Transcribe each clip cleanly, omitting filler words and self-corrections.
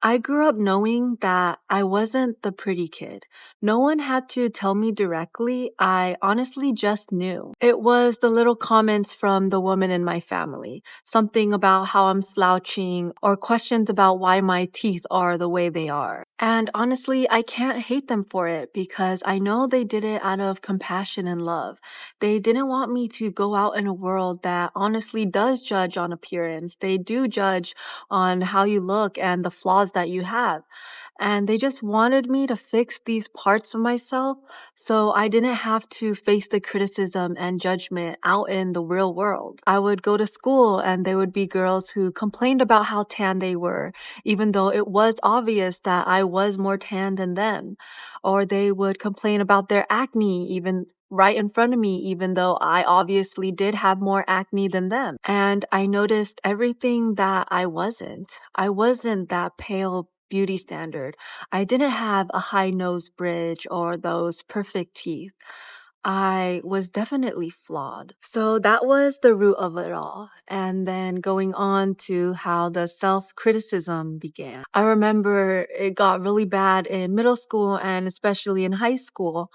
I grew up knowing that I wasn't the pretty kid. No one had to tell me directly. I honestly just knew. It was the little comments from the woman in my family, something about how I'm slouching, or questions about why my teeth are the way they are. And honestly, I can't hate them for it because I know they did it out of compassion and love. They didn't want me to go out in a world that honestly does judge on appearance. They do judge on how you look and the flaws that you have. And they just wanted me to fix these parts of myself so I didn't have to face the criticism and judgment out in the real world. I would go to school and there would be girls who complained about how tan they were, even though it was obvious that I was more tan than them. Or they would complain about their acne, even right in front of me, even though I obviously did have more acne than them. And I noticed everything that I wasn't. I wasn't that pale beauty standard. I didn't have a high nose bridge or those perfect teeth. I was definitely flawed. So that was the root of it all. And then going on to how the self criticism began. I remember it got really bad in middle school and especially in high school.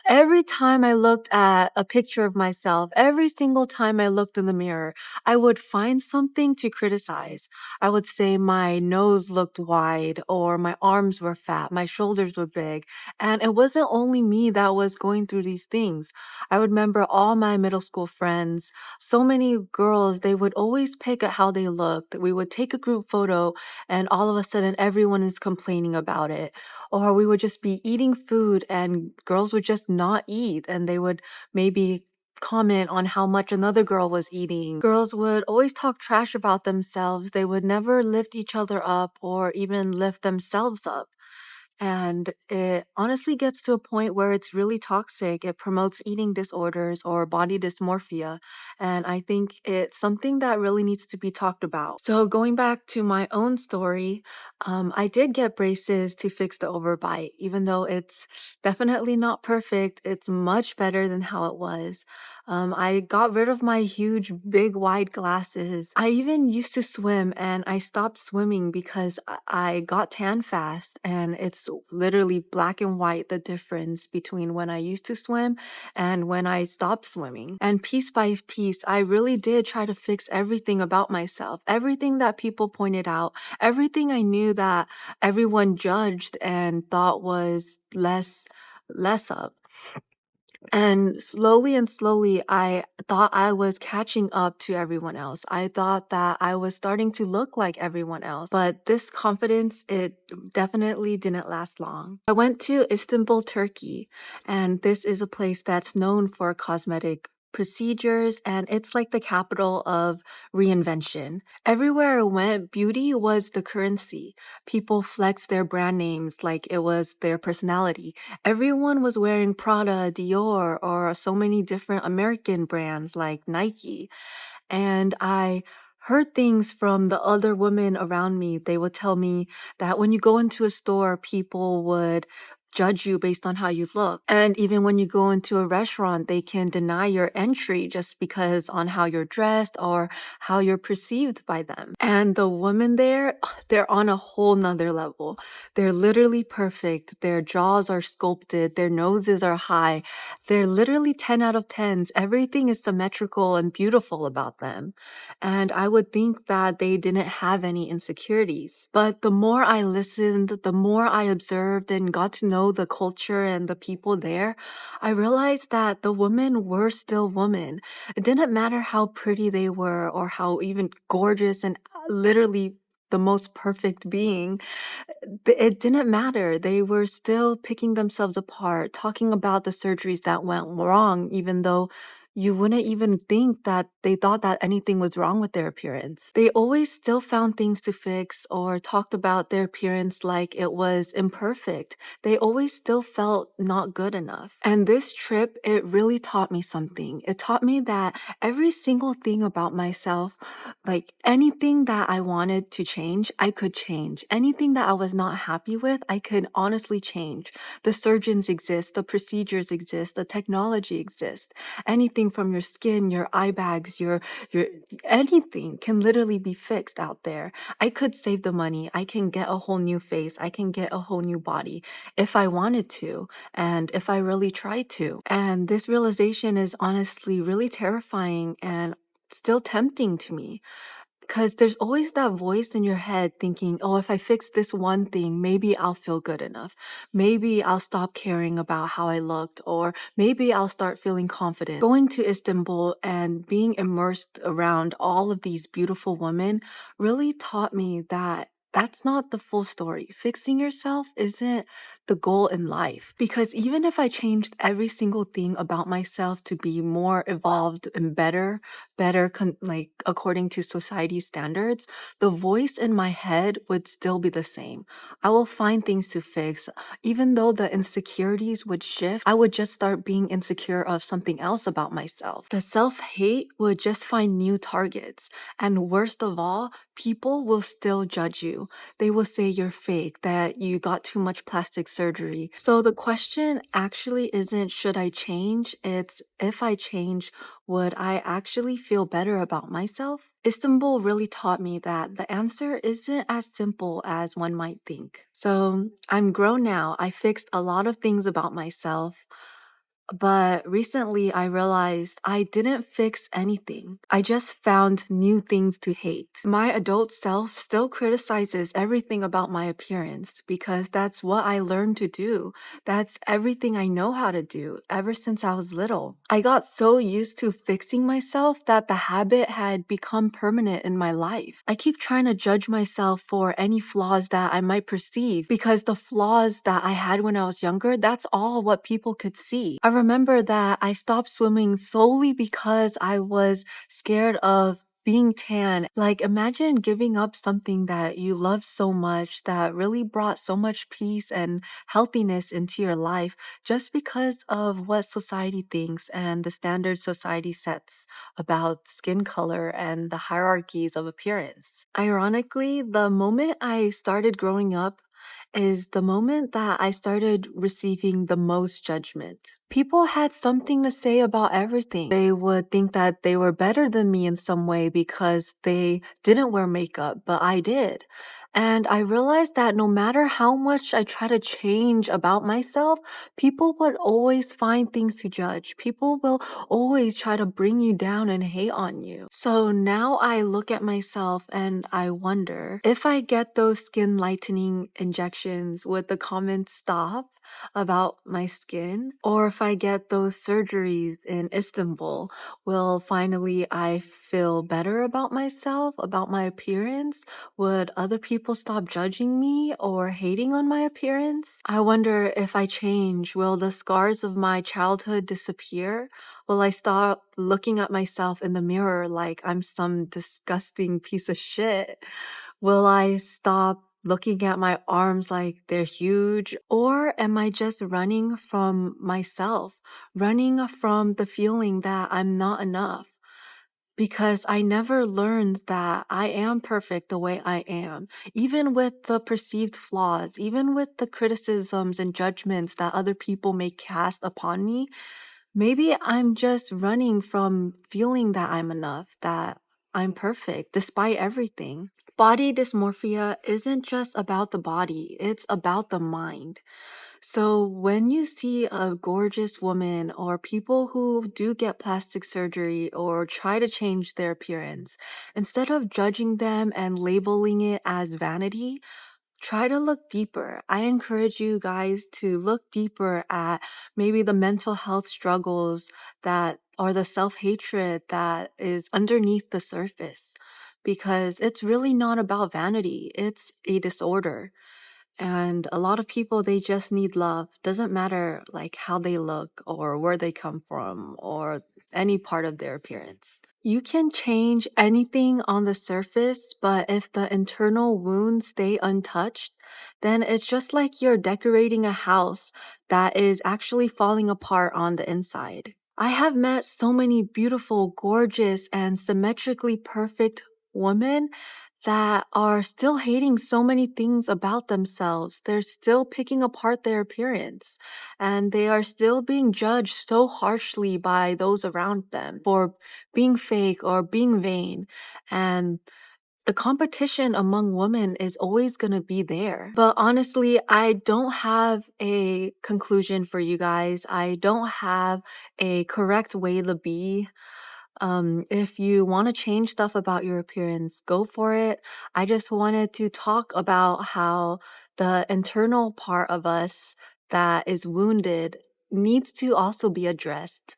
Every time I looked at a picture of myself, every single time I looked in the mirror, I would find something to criticize. I would say my nose looked wide, or my arms were fat, my shoulders were big. And it wasn't only me that was going through these things. I remember all my middle school friends, so many girls, they would always pick at how they looked. We would take a group photo, and all of a sudden, everyone is complaining about it. Or we would just be eating food and girls would just not eat and they would maybe comment on how much another girl was eating. Girls would always talk trash about themselves. They would never lift each other up or even lift themselves up. And it honestly gets to a point where it's really toxic. It promotes eating disorders or body dysmorphia. And I think it's something that really needs to be talked about. So, going back to my own story, I did get braces to fix the overbite. Even though it's definitely not perfect, it's much better than how it was. I got rid of my huge, big, wide glasses. I even used to swim and I stopped swimming because I got tan fast. And it's literally black and white the difference between when I used to swim and when I stopped swimming. And piece by piece, I really did try to fix everything about myself, everything that people pointed out, everything I knew that everyone judged and thought was less of. And slowly and slowly, I thought I was catching up to everyone else. I thought that I was starting to look like everyone else. But this confidence, it definitely didn't last long. I went to Istanbul, Turkey, and this is a place that's known for cosmetic procedures, and it's like the capital of reinvention. Everywhere I went, beauty was the currency. People flexed their brand names like it was their personality. Everyone was wearing Prada, Dior, or so many different American brands like Nike. And I heard things from the other women around me. They would tell me that when you go into a store, people would judge you based on how you look. And even when you go into a restaurant, they can deny your entry just because on how you're dressed or how you're perceived by them. And the women there, they're on a whole nother level. They're literally perfect. Their jaws are sculpted. Their noses are high. They're literally 10 out of 10s. Everything is symmetrical and beautiful about them. And I would think that they didn't have any insecurities. But the more I listened, the more I observed and got to know the culture and the people there, I realized that the women were still women. It didn't matter how pretty they were or how even gorgeous and literally the most perfect being. It didn't matter. They were still picking themselves apart, talking about the surgeries that went wrong, even though you wouldn't even think that they thought that anything was wrong with their appearance. They always still found things to fix or talked about their appearance like it was imperfect. They always still felt not good enough. And this trip, it really taught me something. It taught me that every single thing about myself, like anything that I wanted to change, I could change. Anything that I was not happy with, I could honestly change. The surgeons exist, the procedures exist, the technology exists. Anything everything from your skin, your eye bags, your anything can literally be fixed out there. I could save the money. I can get a whole new face. I can get a whole new body if I wanted to and if I really tried to. And this realization is honestly really terrifying and still tempting to me. Because there's always that voice in your head thinking, oh, if I fix this one thing, maybe I'll feel good enough. Maybe I'll stop caring about how I looked, or maybe I'll start feeling confident. Going to Istanbul and being immersed around all of these beautiful women really taught me that that's not the full story. Fixing yourself isn't the goal in life. Because even if I changed every single thing about myself to be more evolved and like according to society's standards, the voice in my head would still be the same. I will find things to fix. Even though the insecurities would shift, I would just start being insecure of something else about myself. The self-hate would just find new targets. And worst of all, people will still judge you. They will say you're fake, that you got too much plastic surgery. So the question actually isn't should I change? It's if I change, would I actually feel better about myself? Istanbul really taught me that the answer isn't as simple as one might think. So I'm grown now. I fixed a lot of things about myself. But recently I realized I didn't fix anything. I just found new things to hate. My adult self still criticizes everything about my appearance because that's what I learned to do. That's everything I know how to do ever since I was little. I got so used to fixing myself that the habit had become permanent in my life. I keep trying to judge myself for any flaws that I might perceive because the flaws that I had when I was younger, that's all what people could see. I remember that I stopped swimming solely because I was scared of being tan. Like, imagine giving up something that you love so much, that really brought so much peace and healthiness into your life, just because of what society thinks and the standards society sets about skin color and the hierarchies of appearance. Ironically, the moment I started growing up is the moment that I started receiving the most judgment. People had something to say about everything. They would think that they were better than me in some way because they didn't wear makeup, but I did. And I realized that no matter how much I try to change about myself, people would always find things to judge. People will always try to bring you down and hate on you. So now I look at myself and I wonder if I get those skin lightening injections, would the comments stop about my skin? Or if I get those surgeries in Istanbul, will finally I feel better about myself, about my appearance? Would other people stop judging me or hating on my appearance? I wonder if I change, will the scars of my childhood disappear? Will I stop looking at myself in the mirror like I'm some disgusting piece of shit? Will I stop looking at my arms like they're huge? Or am I just running from myself, running from the feeling that I'm not enough? Because I never learned that I am perfect the way I am, even with the perceived flaws, even with the criticisms and judgments that other people may cast upon me. Maybe I'm just running from feeling that I'm enough, that I'm perfect despite everything. Body dysmorphia isn't just about the body, it's about the mind. So when you see a gorgeous woman or people who do get plastic surgery or try to change their appearance, instead of judging them and labeling it as vanity, try to look deeper. I encourage you guys to look deeper at maybe the mental health struggles that or the self-hatred that is underneath the surface, because it's really not about vanity. It's a disorder. And a lot of people, they just need love. Doesn't matter like how they look or where they come from or any part of their appearance. You can change anything on the surface, but if the internal wounds stay untouched, then it's just like you're decorating a house that is actually falling apart on the inside. I have met so many beautiful, gorgeous, and symmetrically perfect women that are still hating so many things about themselves. They're still picking apart their appearance, and they are still being judged so harshly by those around them for being fake or being vain. And the competition among women is always going to be there. But honestly, I don't have a conclusion for you guys. I don't have a correct way to be. If you want to change stuff about your appearance, go for it. I just wanted to talk about how the internal part of us that is wounded needs to also be addressed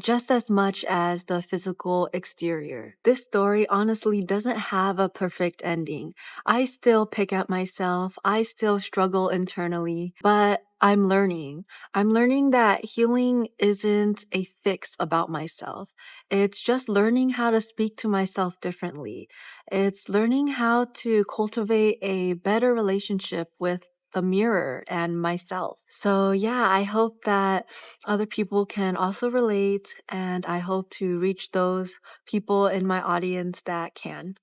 just as much as the physical exterior. This story honestly doesn't have a perfect ending. I still pick at myself, I still struggle internally, but I'm learning. I'm learning that healing isn't a fix about myself. It's just learning how to speak to myself differently. It's learning how to cultivate a better relationship with the mirror and myself. So, yeah, I hope that other people can also relate, and I hope to reach those people in my audience that can.